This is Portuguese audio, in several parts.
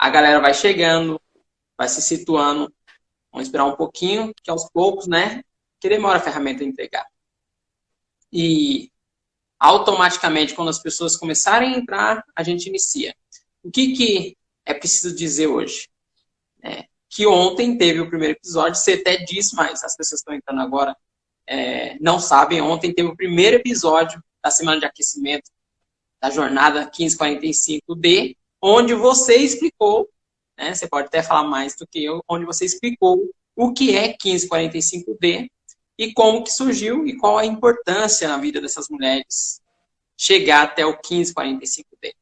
a galera vai chegando, vai se situando. Vamos esperar um pouquinho, que aos poucos, né? Que demora a ferramenta a entregar. E automaticamente, quando as pessoas começarem a entrar, a gente inicia. O que é preciso dizer hoje? Que ontem teve o primeiro episódio, você até disse, mas as pessoas estão entrando agora, não sabem, ontem teve o primeiro episódio da semana de aquecimento da jornada 1545D, onde você explicou, né, você pode até falar mais do que eu, onde você explicou o que é 1545D e como que surgiu e qual a importância na vida dessas mulheres chegar até o 1545D.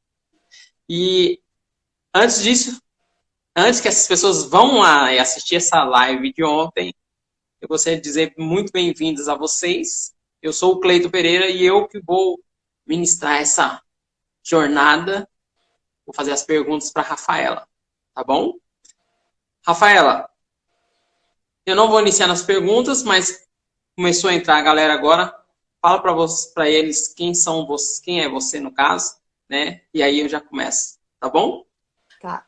E antes disso, antes que essas pessoas vão lá e assistir essa live de ontem, eu gostaria de dizer muito bem-vindos a vocês. Eu sou o Cleito Pereira e eu que vou ministrar essa jornada. Vou fazer as perguntas para a Rafaela, tá bom? Rafaela, eu não vou iniciar nas perguntas, mas começou a entrar a galera agora. Fala para eles quem são vocês, quem é você no caso, né? E aí eu já começo, tá bom? Tá.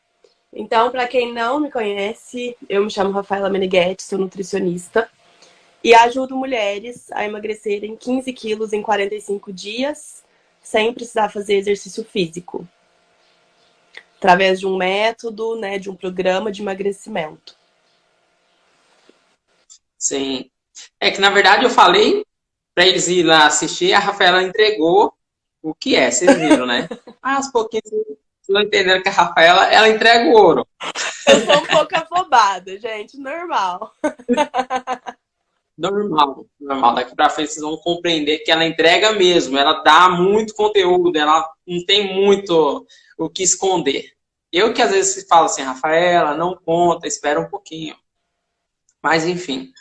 Então, para quem não me conhece, eu me chamo Rafaela Meneghetti, sou nutricionista e ajudo mulheres a emagrecerem 15 quilos em 45 dias, sem precisar fazer exercício físico, através de um método, né, de um programa de emagrecimento. Sim. É que, na verdade, eu falei para eles ir lá assistir, a Rafaela entregou o que é, vocês viram, né? Aos pouquinhos vocês não entenderam que a Rafaela, ela entrega o ouro. Eu sou um pouco afobada, gente, normal. Normal, normal. Daqui para frente vocês vão compreender que ela entrega mesmo, ela dá muito conteúdo, ela não tem muito o que esconder. Eu que às vezes falo assim, Rafaela, não conta, espera um pouquinho. Mas enfim,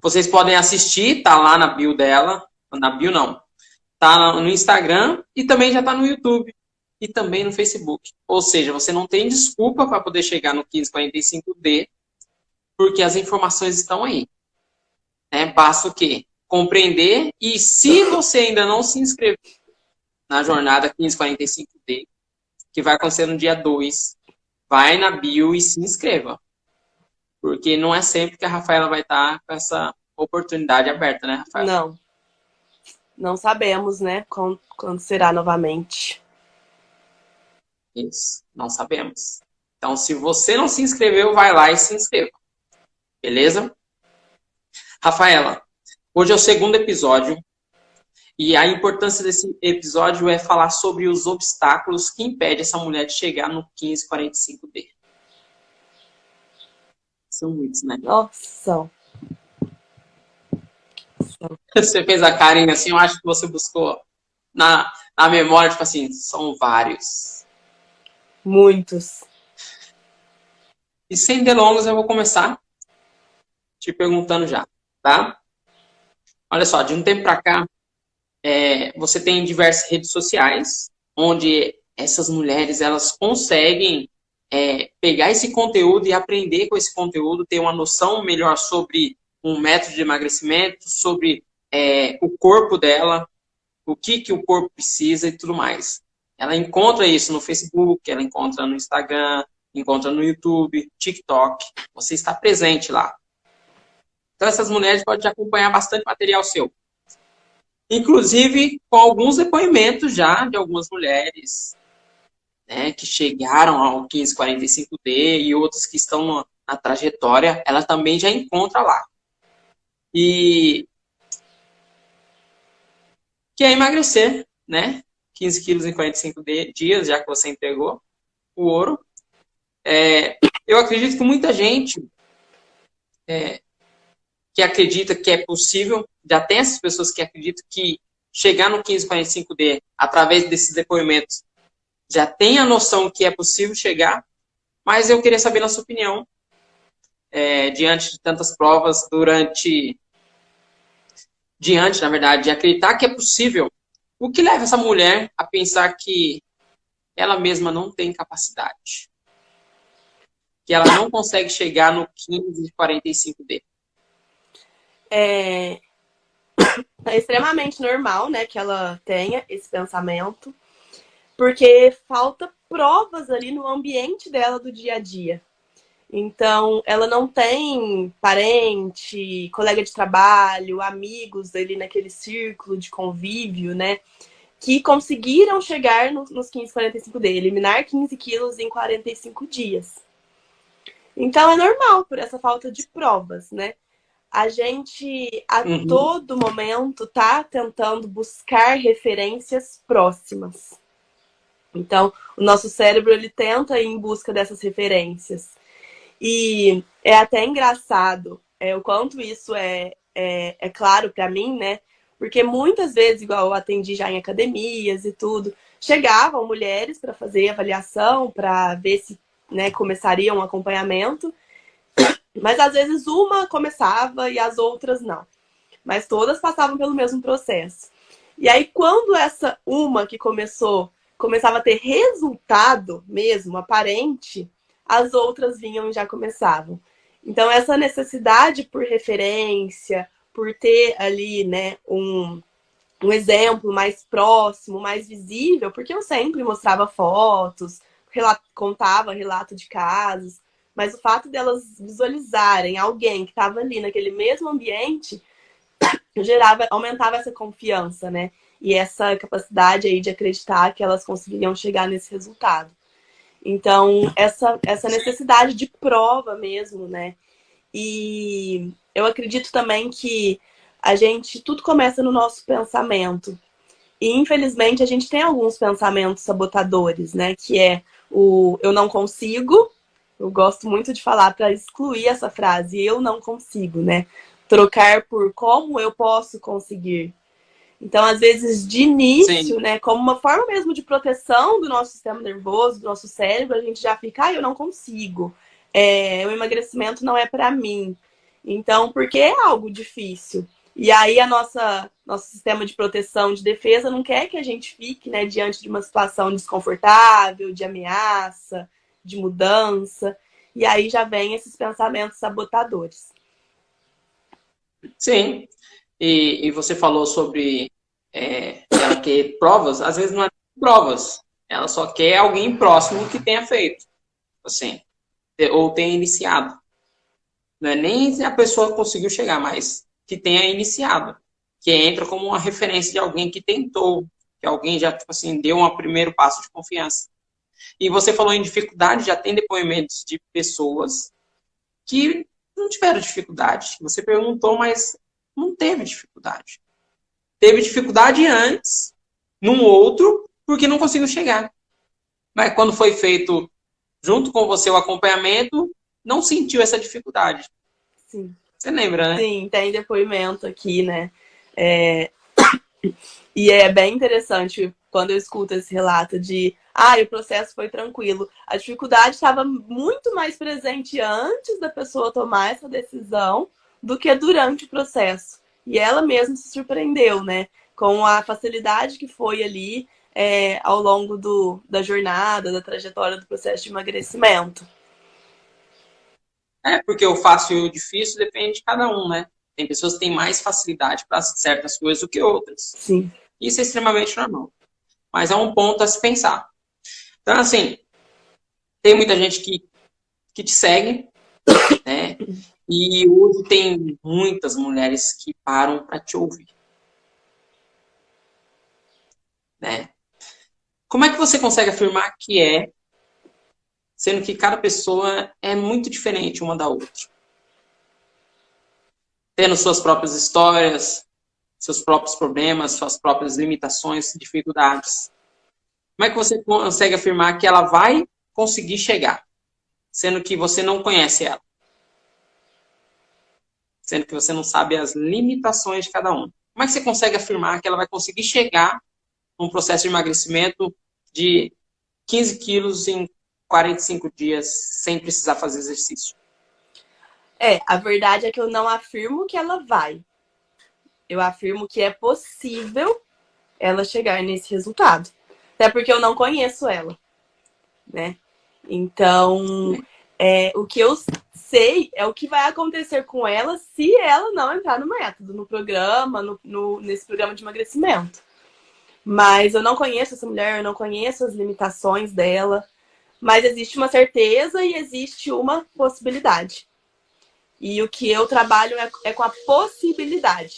vocês podem assistir, tá lá na bio dela, na bio não, tá no Instagram e também já tá no YouTube e também no Facebook. Ou seja, você não tem desculpa para poder chegar no 1545D, porque as informações estão aí. Né? Basta o quê? Compreender. E se você ainda não se inscreveu na jornada 1545D, que vai acontecer no dia 2, vai na bio e se inscreva. Porque não é sempre que a Rafaela vai estar com essa oportunidade aberta, né, Rafaela? Não sabemos, né, quando será novamente. Isso, não sabemos. Então, se você não se inscreveu, vai lá e se inscreva. Beleza? Rafaela, hoje é o segundo episódio. E a importância desse episódio é falar sobre os obstáculos que impedem essa mulher de chegar no 1545D. São muitos, né? Nossa. Você fez a carinha assim, eu acho que você buscou na memória, tipo assim, são vários. Muitos. E sem delongas, eu vou começar te perguntando já, tá? Olha só, de um tempo para cá, você tem diversas redes sociais, onde essas mulheres, elas conseguem pegar esse conteúdo e aprender com esse conteúdo, ter uma noção melhor sobre um método de emagrecimento, sobre o corpo dela, o que o corpo precisa e tudo mais. Ela encontra isso no Facebook, ela encontra no Instagram, encontra no YouTube, TikTok. Você está presente lá. Então, essas mulheres podem te acompanhar bastante material seu. Inclusive, com alguns depoimentos já de algumas mulheres, né, que chegaram ao 1545D e outras que estão na trajetória, ela também já encontra lá. E que é emagrecer, né? 15 quilos em 45 dias, já que você entregou o ouro. Eu acredito que muita gente que acredita que é possível, já tem essas pessoas que acreditam que chegar no 1545D, através desses depoimentos, já tem a noção que é possível chegar, mas eu queria saber na sua opinião, diante de tantas provas, diante, na verdade, de acreditar que é possível, o que leva essa mulher a pensar que ela mesma não tem capacidade? Que ela não consegue chegar no 1545D? É extremamente normal, né, que ela tenha esse pensamento, porque falta provas ali no ambiente dela do dia a dia. Então, ela não tem parente, colega de trabalho, amigos ali naquele círculo de convívio, né? Que conseguiram chegar nos 15,45 dele, eliminar 15 quilos em 45 dias. Então, é normal por essa falta de provas, né? A gente, a Uhum. todo momento, tá tentando buscar referências próximas. Então, o nosso cérebro, ele tenta ir em busca dessas referências. E é até engraçado o quanto isso é claro para mim, né? Porque muitas vezes, igual eu atendi já em academias e tudo, chegavam mulheres para fazer avaliação, para ver se, né, começaria um acompanhamento, mas às vezes uma começava e as outras não. Mas todas passavam pelo mesmo processo. E aí, quando essa uma que começava a ter resultado mesmo, aparente, as outras vinham e já começavam. Então, essa necessidade por referência, por ter ali, né, um exemplo mais próximo, mais visível, porque eu sempre mostrava fotos, contava relato de casos, mas o fato delas visualizarem alguém que estava ali naquele mesmo ambiente aumentava essa confiança, né? E essa capacidade aí de acreditar que elas conseguiriam chegar nesse resultado. Então, essa necessidade de prova mesmo, né? E eu acredito também que tudo começa no nosso pensamento. E infelizmente a gente tem alguns pensamentos sabotadores, né? Que é o eu não consigo. Eu gosto muito de falar para excluir essa frase, eu não consigo, né? Trocar por como eu posso conseguir. Então, às vezes, de Sim, início, né, como uma forma mesmo de proteção do nosso sistema nervoso, do nosso cérebro, a gente já fica, eu não consigo. O emagrecimento não é para mim. Então, porque é algo difícil. E aí, nosso sistema de proteção, de defesa, não quer que a gente fique, né, diante de uma situação desconfortável, de ameaça, de mudança. E aí já vem esses pensamentos sabotadores. sim. E você falou sobre ela quer provas, às vezes não é provas, ela só quer alguém próximo que tenha feito, assim, ou tenha iniciado. Não é nem se a pessoa conseguiu chegar, mas que tenha iniciado, que entra como uma referência de alguém que tentou, que alguém já, tipo assim, deu um primeiro passo de confiança. E você falou em dificuldade, já tem depoimentos de pessoas que não tiveram dificuldade. Você perguntou, mas não teve dificuldade. Teve dificuldade antes, num outro, porque não conseguiu chegar. Mas quando foi feito junto com você o acompanhamento, não sentiu essa dificuldade. Sim. Você lembra, né? Sim, tem depoimento aqui, né? É, E é bem interessante quando eu escuto esse relato de o processo foi tranquilo. A dificuldade estava muito mais presente antes da pessoa tomar essa decisão do que durante o processo. E ela mesma se surpreendeu, né? Com a facilidade que foi ali ao longo da jornada, da trajetória do processo de emagrecimento. É, porque o fácil e o difícil depende de cada um, né? Tem pessoas que têm mais facilidade para certas coisas do que outras. Sim. Isso é extremamente normal. Mas é um ponto a se pensar. Então, assim, tem muita gente que te segue, né? E hoje tem muitas mulheres que param para te ouvir, né? Como é que você consegue afirmar que sendo que cada pessoa é muito diferente uma da outra? Tendo suas próprias histórias, seus próprios problemas, suas próprias limitações, dificuldades. Como é que você consegue afirmar que ela vai conseguir chegar, sendo que você não conhece ela? Sendo que você não sabe as limitações de cada um. Como é que você consegue afirmar que ela vai conseguir chegar num processo de emagrecimento de 15 quilos em 45 dias sem precisar fazer exercício? A verdade é que eu não afirmo que ela vai. Eu afirmo que é possível ela chegar nesse resultado. Até porque eu não conheço ela, né? Então, o que eu sei é o que vai acontecer com ela se ela não entrar no método, no programa, nesse programa de emagrecimento. Mas eu não conheço essa mulher, eu não conheço as limitações dela. Mas existe uma certeza e existe uma possibilidade. E o que eu trabalho é com a possibilidade.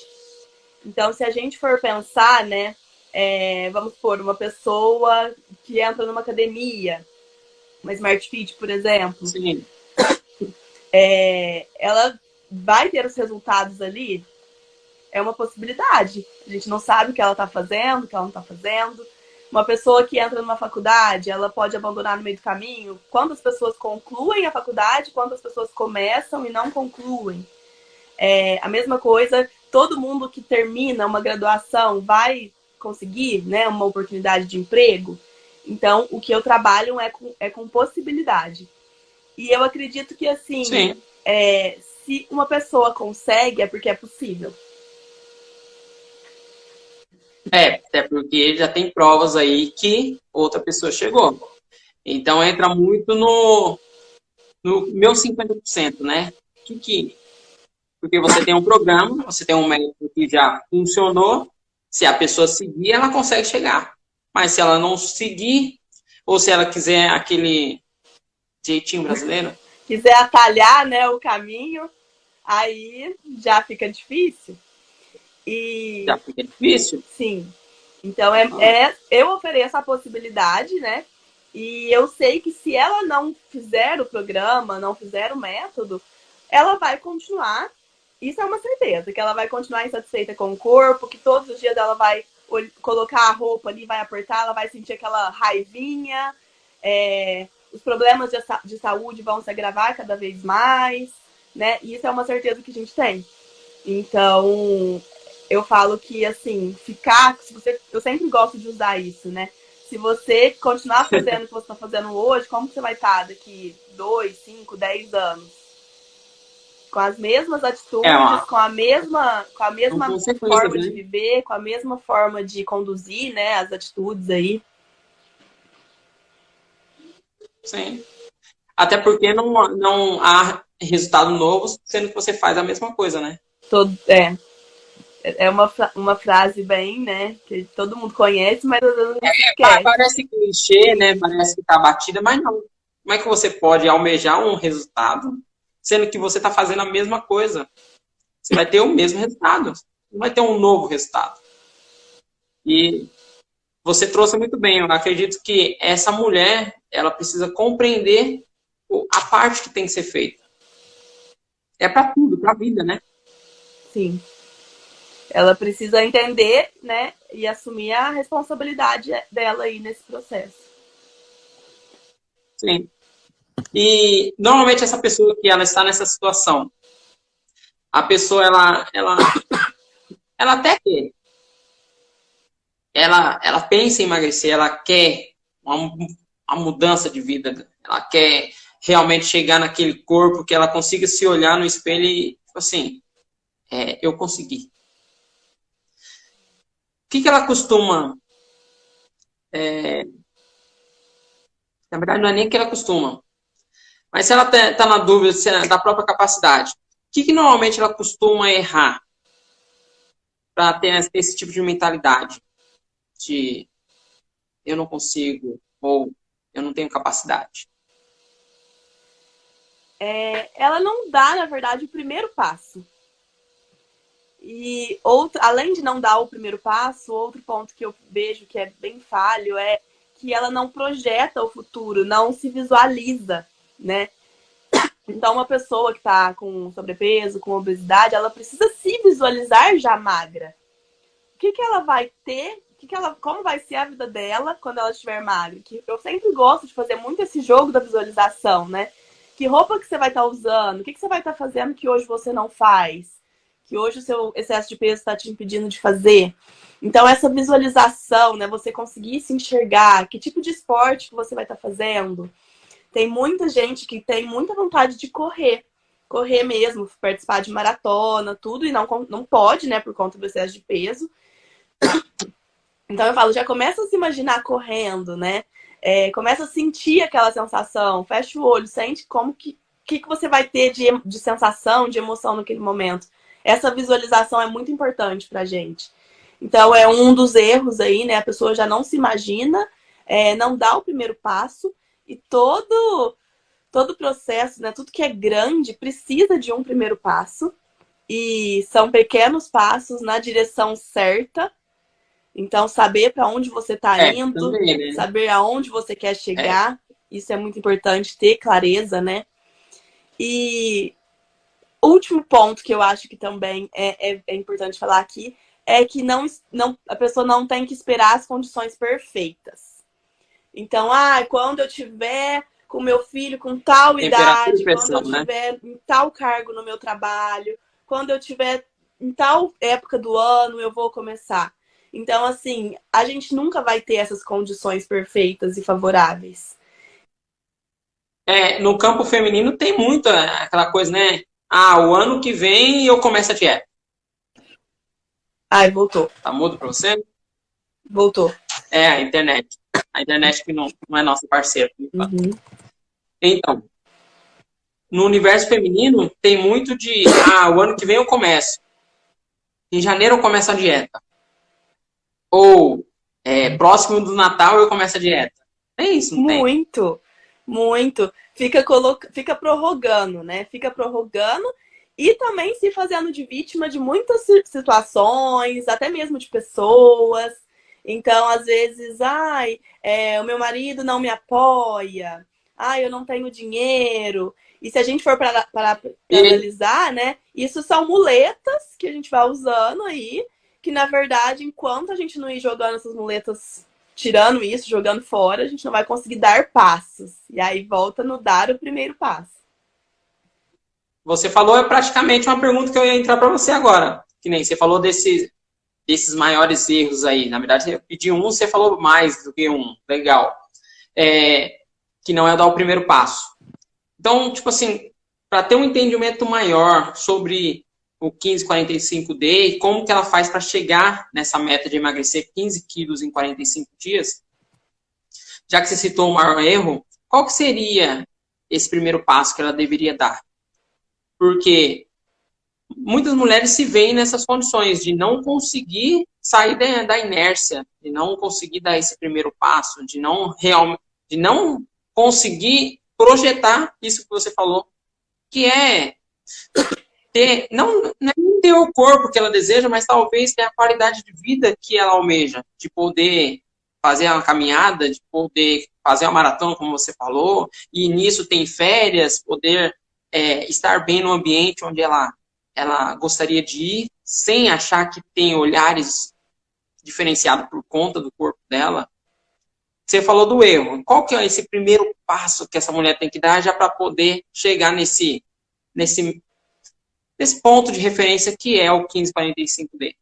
Então, se a gente for pensar, né, vamos supor, uma pessoa que entra numa academia, uma Smart Fit, por exemplo, Sim. Ela vai ter os resultados ali? É uma possibilidade. A gente não sabe o que ela está fazendo, o que ela não está fazendo. Uma pessoa que entra numa faculdade, ela pode abandonar no meio do caminho. Quantas pessoas concluem a faculdade, quantas pessoas começam e não concluem? A mesma coisa, todo mundo que termina uma graduação vai conseguir, né, uma oportunidade de emprego. Então, o que eu trabalho é com possibilidade. E eu acredito que, assim, se uma pessoa consegue, é porque é possível. Até porque já tem provas aí que outra pessoa chegou. Então entra muito no meu 50%, né? Porque você tem um programa, você tem um método que já funcionou, se a pessoa seguir, ela consegue chegar. Mas se ela não seguir, ou se ela quiser aquele jeitinho brasileiro, quiser atalhar, né, o caminho, aí já fica difícil. já fica difícil. Sim. Então, eu ofereço a possibilidade, né? E eu sei que se ela não fizer o programa, não fizer o método, ela vai continuar. Isso é uma certeza, que ela vai continuar insatisfeita com o corpo, que todos os dias ela vai colocar a roupa ali, vai apertar, ela vai sentir aquela raivinha. Os problemas de saúde vão se agravar cada vez mais, né? E isso é uma certeza que a gente tem. Então, eu falo que, assim, eu sempre gosto de usar isso, né? Se você continuar fazendo o que você está fazendo hoje, como você vai estar daqui 2, 5, 10 anos? Com as mesmas atitudes, com a mesma forma de viver, com a mesma forma de conduzir, né, as atitudes aí. Sim. Até porque não há resultado novo, sendo que você faz a mesma coisa, né? É uma frase bem, né, que todo mundo conhece, mas às vezes não esquece. Parece clichê, né? Parece que tá batida, mas não. Como é que você pode almejar um resultado, sendo que você está fazendo a mesma coisa? Você vai ter o mesmo resultado. Não vai ter um novo resultado. E você trouxe muito bem. Eu acredito que essa mulher, ela precisa compreender a parte que tem que ser feita. É para tudo, para a vida, né? Sim. Ela precisa entender, né, e assumir a responsabilidade dela aí nesse processo. Sim. E normalmente essa pessoa que ela está nessa situação, a pessoa ela até quer. Ela pensa em emagrecer, ela quer uma mudança de vida, ela quer realmente chegar naquele corpo que ela consiga se olhar no espelho e, tipo assim, eu consegui. O que ela costuma... na verdade, não é nem que ela costuma, mas se ela está na dúvida da própria capacidade, o que normalmente ela costuma errar para ter esse tipo de mentalidade? De eu não consigo ou eu não tenho capacidade. Ela não dá, na verdade, o primeiro passo. E além de não dar o primeiro passo, outro ponto que eu vejo que é bem falho é que ela não projeta o futuro, não se visualiza, né? Então, uma pessoa que está com sobrepeso, com obesidade, ela precisa se visualizar já magra. O que ela vai ter? Como vai ser a vida dela quando ela estiver magra? Que eu sempre gosto de fazer muito esse jogo da visualização, né? Que roupa que você vai estar usando? O que você vai estar fazendo que hoje você não faz? Que hoje o seu excesso de peso está te impedindo de fazer? Então, essa visualização, né? Você conseguir se enxergar, que tipo de esporte que você vai estar fazendo? Tem muita gente que tem muita vontade de correr mesmo, participar de maratona, tudo, e não pode, né, por conta do excesso de peso. Então eu falo, já começa a se imaginar correndo, né? Começa a sentir aquela sensação, fecha o olho, sente como que você vai ter de sensação, de emoção naquele momento. Essa visualização é muito importante pra gente. Então, é um dos erros aí, né? A pessoa já não se imagina, não dá o primeiro passo e todo o processo, né? Tudo que é grande precisa de um primeiro passo e são pequenos passos na direção certa. Então, saber para onde você está indo, Também, né? saber aonde você quer É, chegar, isso é muito importante, ter clareza, né? E último ponto que eu acho que também é importante falar aqui é que a pessoa não tem que esperar as condições perfeitas. Então, quando eu tiver com meu filho com tal temperatura e idade, quando eu pressão, né? tiver em tal cargo no meu trabalho, quando eu tiver em tal época do ano, eu vou começar. Então, assim, a gente nunca vai ter essas condições perfeitas e favoráveis. No campo feminino tem muito aquela coisa, né? Ah, o ano que vem eu começo a dieta. Ai, voltou. Tá mudo pra você? Voltou. É a internet. A internet que não é nossa parceira. Uhum. Então, no universo feminino tem muito de, o ano que vem eu começo. Em janeiro eu começo a dieta. Ou, próximo do Natal eu começo a dieta. Tem isso, não tem? Muito, muito. Fica prorrogando, né? Fica prorrogando e também se fazendo de vítima de muitas situações, até mesmo de pessoas. Então, às vezes, o meu marido não me apoia, eu não tenho dinheiro. E se a gente for para E, analisar, né? Isso são muletas que a gente vai usando aí, que na verdade, enquanto a gente não ir jogando essas muletas tirando isso, jogando fora, a gente não vai conseguir dar passos. E aí volta no dar o primeiro passo. você falou praticamente uma pergunta que eu ia entrar para você agora. Que nem você falou desses maiores erros aí. Na verdade, eu pedi um, você falou mais do que um. Legal. Que não é dar o primeiro passo. Então, tipo assim, para ter um entendimento maior sobre o 1545D e como que ela faz para chegar nessa meta de emagrecer 15 quilos em 45 dias, já que você citou o maior erro, qual que seria esse primeiro passo que ela deveria dar? Porque muitas mulheres se veem nessas condições de não conseguir sair da inércia, de não conseguir dar esse primeiro passo, de não conseguir projetar isso que você falou, que é não é nem ter o corpo que ela deseja, mas talvez ter a qualidade de vida que ela almeja, de poder fazer uma caminhada, de poder fazer uma maratona, como você falou, e nisso tem férias, poder estar bem no ambiente onde ela gostaria de ir, sem achar que tem olhares diferenciados por conta do corpo dela. Você falou do erro. Qual que é esse primeiro passo que essa mulher tem que dar já para poder chegar nesse ponto de referência que é o 1545D?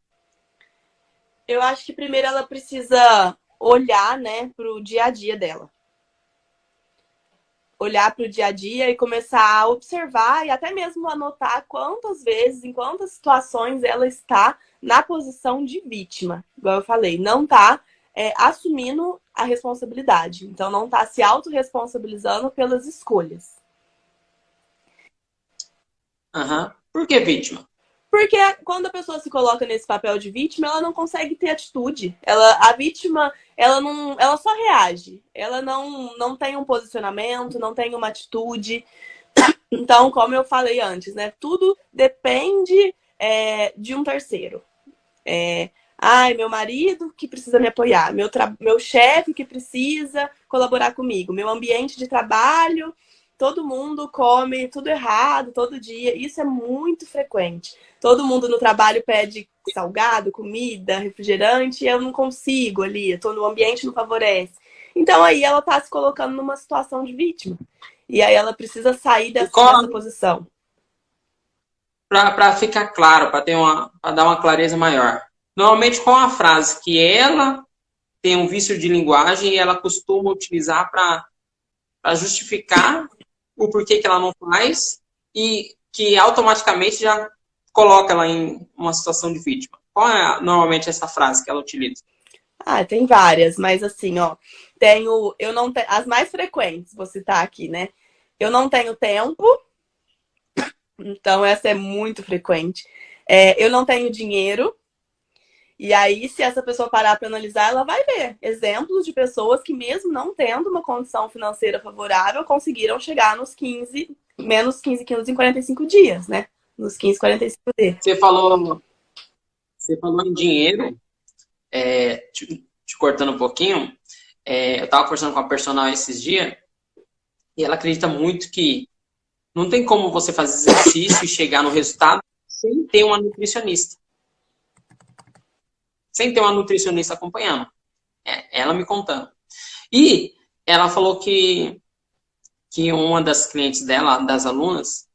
Eu acho que primeiro ela precisa olhar, né, para o dia a dia dela. Olhar para o dia a dia e começar a observar e até mesmo anotar quantas vezes, em quantas situações ela está na posição de vítima. Igual eu falei, não está assumindo a responsabilidade. Então, não está se autorresponsabilizando pelas escolhas. Uhum. Por que vítima? Porque quando a pessoa se coloca nesse papel de vítima, ela não consegue ter atitude. A vítima, ela só reage. Ela não tem um posicionamento, não tem uma atitude. Então, como eu falei antes, né? Tudo depende de um terceiro. Meu marido que precisa me apoiar, meu chefe que precisa colaborar comigo, meu ambiente de trabalho, todo mundo come tudo errado todo dia. Isso é muito frequente. Todo mundo no trabalho pede salgado, comida, refrigerante, e eu não consigo ali, eu tô no ambiente não favorece. Então aí ela tá se colocando numa situação de vítima. E aí ela precisa sair E dessa posição. para ficar claro, para dar uma clareza maior. Normalmente, qual a frase que ela tem um vício de linguagem e ela costuma utilizar para justificar o porquê que ela não faz e que automaticamente já coloca ela em uma situação de vítima? Qual é normalmente essa frase que ela utiliza? Tem várias, mas assim, ó, eu não tenho, as mais frequentes, vou citar aqui, né? Eu não tenho tempo, então essa é muito frequente. Eu não tenho dinheiro E aí, se essa pessoa parar para analisar, ela vai ver exemplos de pessoas que, mesmo não tendo uma condição financeira favorável, conseguiram chegar nos 15, menos 15 quilos em 45 dias, né? Nos 15, 45 dias. Você falou em dinheiro, te cortando um pouquinho. Eu estava conversando com a personal esses dias e ela acredita muito que não tem como você fazer exercício e chegar no resultado sem ter uma nutricionista. Sem ter uma nutricionista acompanhando. Ela me contando. E ela falou que uma das clientes dela, das alunas,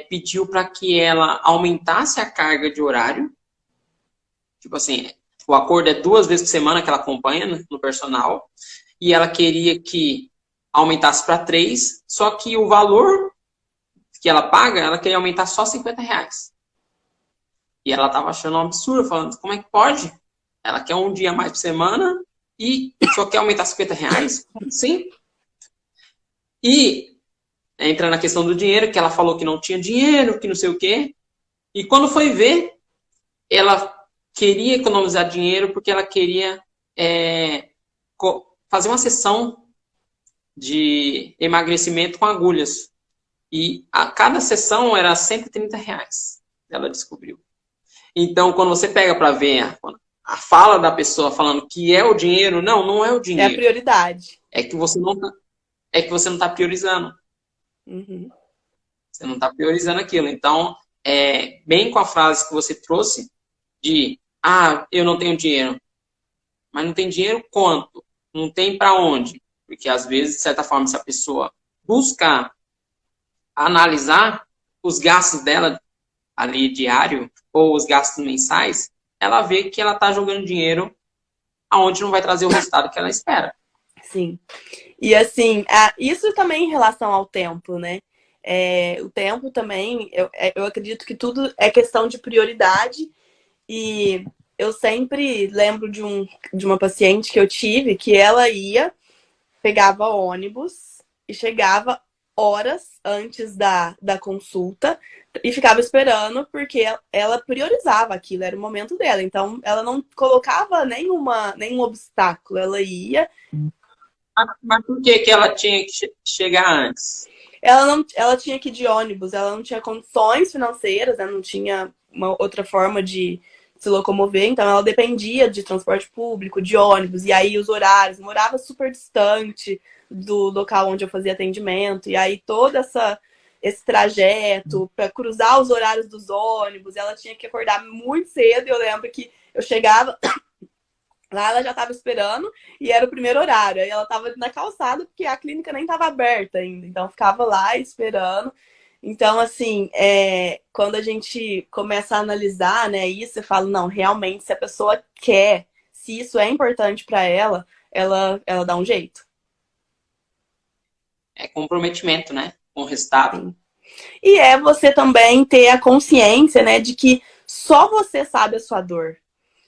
pediu para que ela aumentasse a carga de horário. Tipo assim, o acordo é 2 vezes por semana que ela acompanha no personal. E ela queria que aumentasse para 3, só que o valor que ela paga, ela queria aumentar só R$ 50. E ela tava achando um absurdo, falando, como é que pode? Ela quer um dia mais por semana e só quer aumentar R$ 50? Como assim? E entra na questão do dinheiro, que ela falou que não tinha dinheiro, que não sei o quê. E quando foi ver, ela queria economizar dinheiro porque ela queria fazer uma sessão de emagrecimento com agulhas. E a cada sessão era R$ 130. Ela descobriu. Então, quando você pega para ver a fala da pessoa falando que é o dinheiro, não é o É a dinheiro. prioridade. É que você não está priorizando. Uhum. Você não está priorizando aquilo. Então, bem com a frase que você trouxe de, eu não tenho dinheiro. Mas não tem dinheiro quanto? Não tem para onde? Porque, às vezes, de certa forma, se a pessoa buscar analisar os gastos dela ali diário ou os gastos mensais, ela vê que ela está jogando dinheiro aonde não vai trazer o resultado que ela espera. Sim. E assim, isso também em relação ao tempo, né? O tempo também, eu acredito que tudo é questão de prioridade. E eu sempre lembro de uma paciente que eu tive que ela pegava ônibus e chegava horas antes da consulta e ficava esperando porque ela priorizava aquilo, era o momento dela. Então, ela não colocava nenhum obstáculo, ela ia. Mas por que ela tinha que chegar antes? Ela tinha que ir de ônibus, ela não tinha condições financeiras, né? Não tinha uma outra forma de se locomover, então ela dependia de transporte público, de ônibus, e aí os horários, morava super distante do local onde eu fazia atendimento, e aí esse trajeto para cruzar os horários dos ônibus, ela tinha que acordar muito cedo, e eu lembro que eu chegava lá, ela já estava esperando e era o primeiro horário. Aí ela estava na calçada porque a clínica nem estava aberta ainda. Então ficava lá esperando. Então, assim, quando a gente começa a analisar, né, isso, eu falo, não, realmente, se a pessoa quer, se isso é importante para ela dá um jeito. É comprometimento, né? Com o resultado. Sim. E é você também ter a consciência, né, de que só você sabe a sua dor.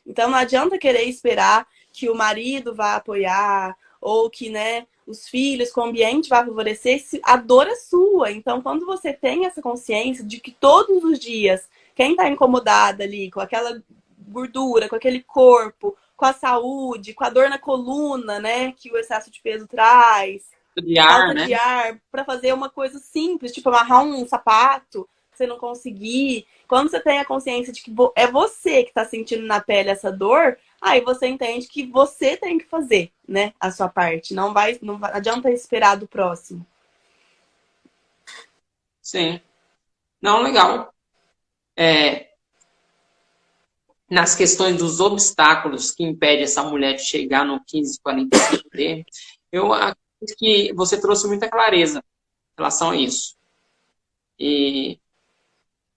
Então não adianta querer esperar que o marido vá apoiar ou que, né, os filhos, que o ambiente vá favorecer, se a dor é sua. Então, quando você tem essa consciência de que todos os dias quem está incomodada ali com aquela gordura, com aquele corpo, com a saúde, com a dor na coluna, né, que o excesso de peso traz, De ar, falta né? de ar, para fazer uma coisa simples, tipo amarrar um sapato, você não conseguir. Quando você tem a consciência de que é você que está sentindo na pele essa dor, aí você entende que você tem que fazer, né, a sua parte. Não adianta esperar do próximo. Sim. Não, legal. Nas questões dos obstáculos que impedem essa mulher de chegar no 1545D, eu acredito que você trouxe muita clareza em relação a isso. E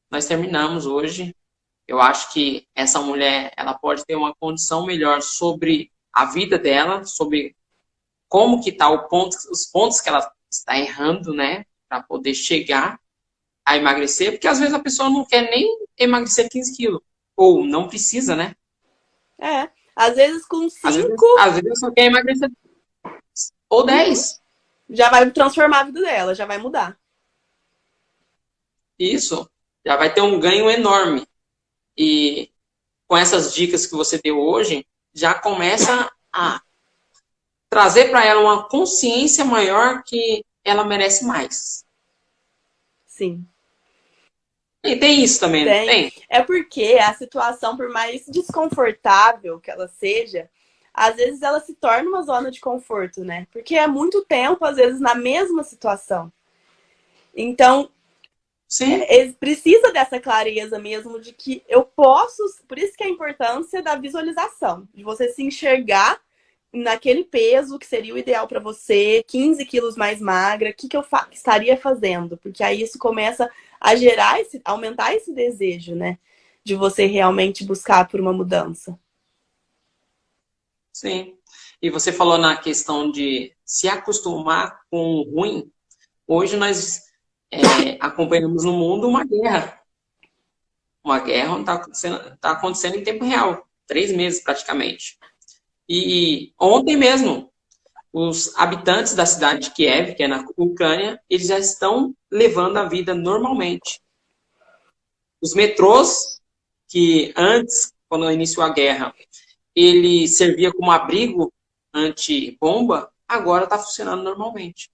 nós terminamos hoje. Eu acho que essa mulher, ela pode ter uma condição melhor sobre a vida dela, sobre como que tá os pontos que ela está errando, né, para poder chegar a emagrecer, porque às vezes a pessoa não quer nem emagrecer 15 quilos, ou não precisa, né? Às vezes com Às 5 vezes, às vezes só quer emagrecer ou 10. já vai transformar a vida dela, já vai mudar. Isso já vai ter um ganho enorme. E com essas dicas que você deu hoje, já começa a trazer para ela uma consciência maior que ela merece mais. Sim. E tem isso também, não Tem. tem? É porque a situação, por mais desconfortável que ela seja, às vezes ela se torna uma zona de conforto, né? Porque é muito tempo, às vezes, na mesma situação. Então, Sim. precisa dessa clareza mesmo de que eu posso. Por isso que a importância da visualização, de você se enxergar naquele peso que seria o ideal para você, 15 quilos mais magra, o que eu estaria fazendo? Porque aí isso começa a gerar, aumentar esse desejo, né? De você realmente buscar por uma mudança. Sim. E você falou na questão de se acostumar com o ruim. Hoje nós acompanhamos no mundo uma guerra. Uma guerra onde tá acontecendo em tempo real. 3 meses praticamente. E ontem mesmo, os habitantes da cidade de Kiev, que é na Ucrânia, eles já estão levando a vida normalmente. Os metrôs, que antes, quando iniciou a guerra, ele servia como abrigo anti-bomba, agora está funcionando normalmente.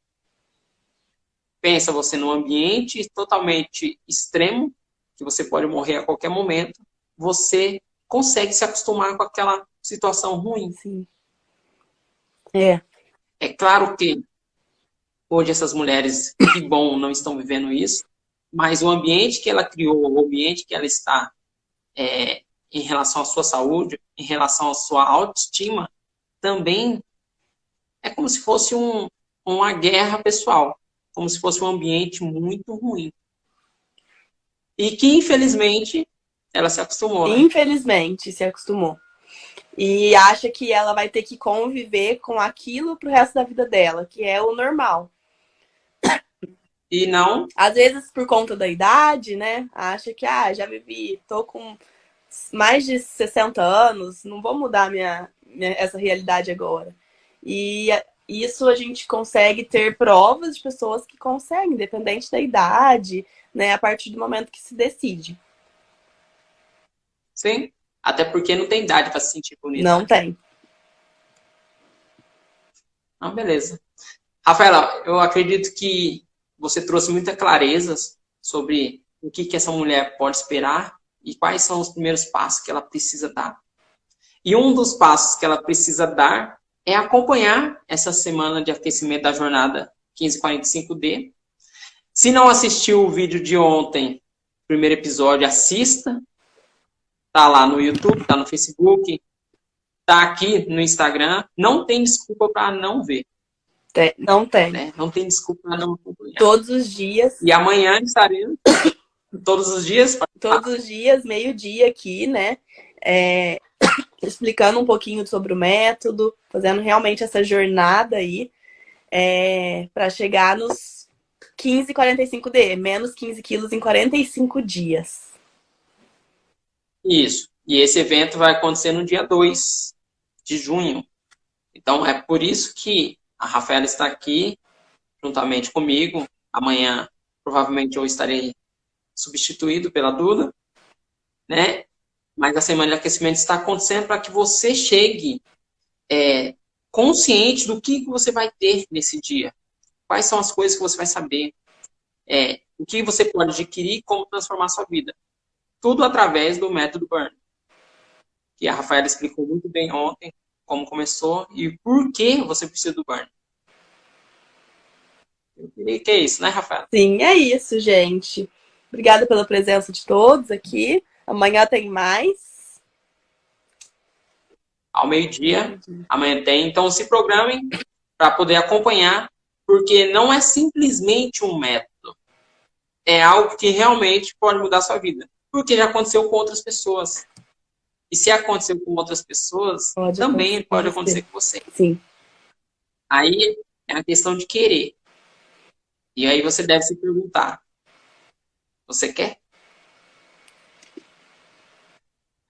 Pensa você num ambiente totalmente extremo, que você pode morrer a qualquer momento, você consegue se acostumar com aquela situação ruim. Sim. É claro que hoje essas mulheres, que bom, não estão vivendo isso, mas o ambiente que ela criou, o ambiente que ela está em relação à sua saúde, em relação à sua autoestima, também é como se fosse uma guerra pessoal, como se fosse um ambiente muito ruim. E que, infelizmente, ela se acostumou, né? Infelizmente, se acostumou. E acha que ela vai ter que conviver com aquilo pro resto da vida dela, que é o normal. E não... Às vezes, por conta da idade, né? Acha que, já vivi, tô com mais de 60 anos, não vou mudar essa realidade agora. E isso a gente consegue ter provas de pessoas que conseguem, independente da idade, né? A partir do momento que se decide. Sim, até porque não tem idade para se sentir bonita, Não né? tem. Não, beleza. Rafaela, eu acredito que você trouxe muita clareza sobre o que essa mulher pode esperar e quais são os primeiros passos que ela precisa dar. E um dos passos que ela precisa dar é acompanhar essa semana de aquecimento da jornada 1545D. Se não assistiu o vídeo de ontem, primeiro episódio, assista. Tá lá no YouTube, tá no Facebook, tá aqui no Instagram. Não tem desculpa para não ver. Não tem. Né? Não tem desculpa para não acompanhar. Todos os dias. E amanhã estaremos todos os dias. Todos os dias, meio-dia aqui, né? Explicando um pouquinho sobre o método, fazendo realmente essa jornada aí para chegar nos 15,45D, menos 15 quilos em 45 dias. Isso. E esse evento vai acontecer no dia 2 de junho. Então, é por isso que a Rafaela está aqui, juntamente comigo. Amanhã, provavelmente, eu estarei substituído pela Duda, né? Mas a semana de aquecimento está acontecendo para que você chegue consciente do que você vai ter nesse dia. Quais são as coisas que você vai saber. O que você pode adquirir e como transformar a sua vida. Tudo através do método Burn. Que a Rafaela explicou muito bem ontem como começou e por que você precisa do Burn. E que é isso, né, Rafaela? Sim, é isso, gente. Obrigada pela presença de todos aqui. Amanhã tem mais. Ao meio-dia, amanhã tem. Então, se programem para poder acompanhar, porque não é simplesmente um método. É algo que realmente pode mudar a sua vida. Porque já aconteceu com outras pessoas. E se aconteceu com outras pessoas, também pode acontecer com você. Sim. Aí é a questão de querer. E aí você deve se perguntar: você quer?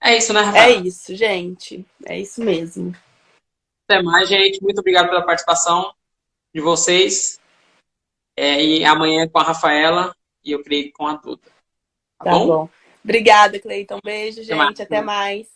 É isso, né, Rafael? É isso, gente. É isso mesmo. Até mais, gente. Muito obrigado pela participação de vocês. E amanhã com a Rafaela e eu creio que com a Duda. Tá bom? Obrigada, Cleiton. Beijo, gente. Até mais.